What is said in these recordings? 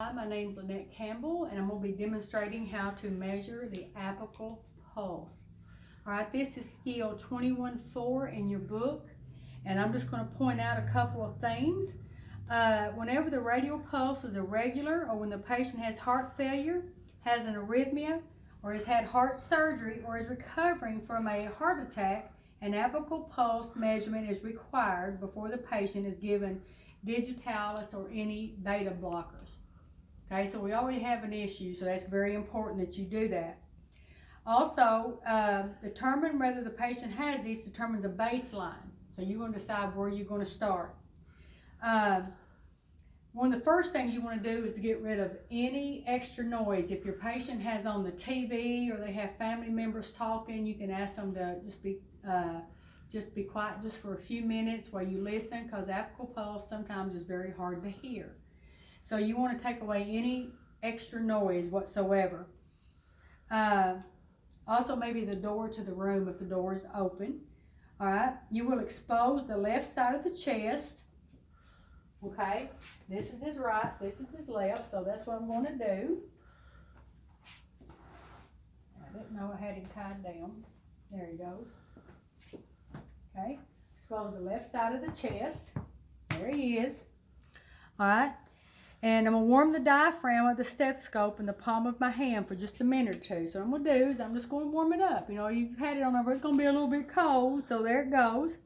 Hi, my name is Lynette Campbell, and I'm going to be demonstrating how to measure the apical pulse. Alright, this is skill 21-4 in your book, and I'm just going to point out a couple of things. Whenever the radial pulse is irregular, or when the patient has heart failure, has an arrhythmia, or has had heart surgery, or is recovering from a heart attack, an apical pulse measurement is required before the patient is given digitalis or any beta blockers. Okay, so we already have an issue, so that's very important that you do that. Also, determine whether the patient has this determines a baseline. So you're going to decide where you're going to start. One of the first things you want to do is to get rid of any extra noise. If your patient has on the TV or they have family members talking, you can ask them to just be quiet just for a few minutes while you listen, because apical pulse sometimes is very hard to hear. So you want to take away any extra noise whatsoever. Also maybe the door to the room if the door is open. All right, you will expose the left side of the chest. Okay, this is his right, this is his left, so that's what I'm going to do. I didn't know I had him tied down. There he goes. Okay, expose the left side of the chest. There he is. All right. And I'm going to warm the diaphragm with the stethoscope in the palm of my hand for just a minute or two. So what I'm going to do is I'm just going to warm it up. You know, you've had it on over, it's going to be a little bit cold, so there it goes.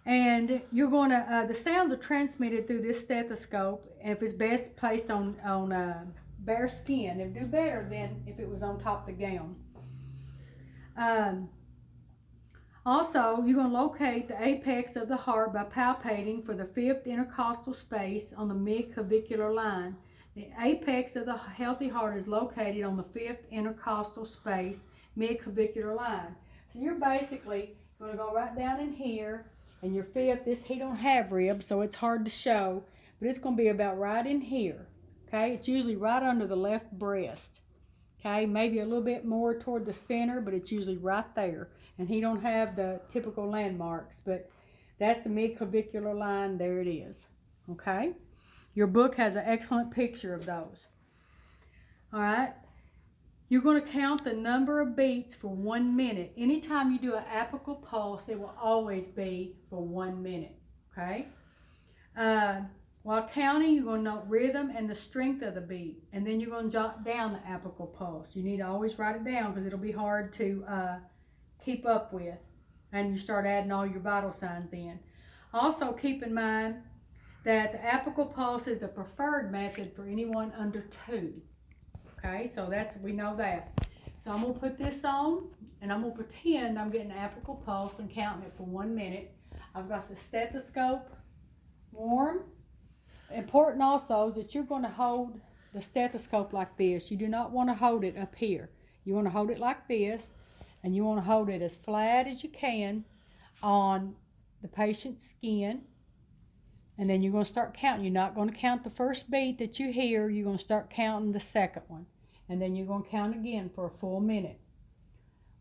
And you're going to, the sounds are transmitted through this stethoscope, and if it's best placed on bare skin, it'd do better than if it was on top of the gown. Also, you're going to locate the apex of the heart by palpating for the 5th intercostal space on the mid-clavicular line. The apex of the healthy heart is located on the 5th intercostal space, mid-clavicular line. So you're basically going to go right down in here, and your 5th, he don't have ribs, so it's hard to show, but it's going to be about right in here. Okay, it's usually right under the left breast. Okay, maybe a little bit more toward the center, but it's usually right there. And he don't have the typical landmarks, but that's the mid-clavicular line. There it is. Okay, your book has an excellent picture of those. All right, you're going to count the number of beats for 1 minute. Anytime you do an apical pulse, it will always be for 1 minute. Okay. While counting, you're going to note rhythm and the strength of the beat, and then you're going to jot down the apical pulse. You need to always write it down because it'll be hard to keep up with, and you start adding all your vital signs in. Also, keep in mind that the apical pulse is the preferred method for anyone under 2. Okay, so we know that. So I'm going to put this on, and I'm going to pretend I'm getting an apical pulse and counting it for 1 minute. I've got the stethoscope warm. Important also is that you're going to hold the stethoscope like this. You do not want to hold it up here. You want to hold it like this, and you want to hold it as flat as you can on the patient's skin. And then you're going to start counting. You're not going to count the first beat that you hear. You're going to start counting the second one. And then you're going to count again for a full minute.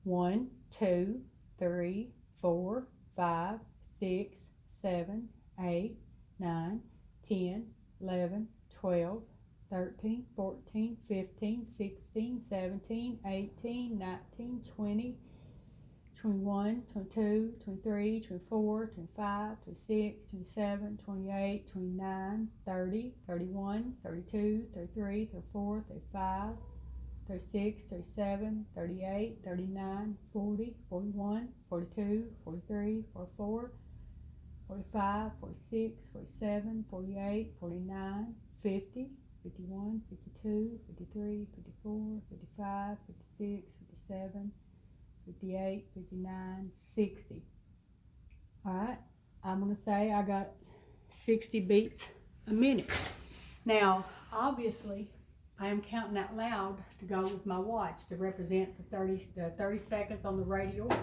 1, 2, 3, 4, 5, 6, 7, 8, 9, 10, 11, 12, 13, 14, 15, 16, 17, 18, 19, 20, 21, 22, 23, 24, 25, 26, 27, 28, 29, 30, 31, 32, 33, 34, 35, 36, 37, 38, 39, 40, 41, 42, 43, 44, 45, 46, 47, 48, 49, 50, 51, 52, 53, 54, 55, 56, 57, 58, 59, 60. All right, I'm going to say I got 60 beats a minute. Now, obviously, I am counting out loud to go with my watch to represent the 30 seconds on the radial a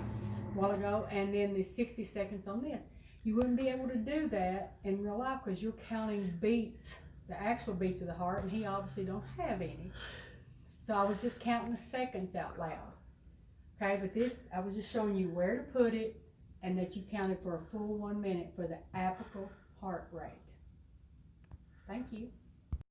while ago, and then the 60 seconds on this. You wouldn't be able to do that in real life because you're counting beats, the actual beats of the heart, and he obviously don't have any. So I was just counting the seconds out loud. Okay, but this, I was just showing you where to put it and that you counted for a full 1 minute for the apical heart rate. Thank you.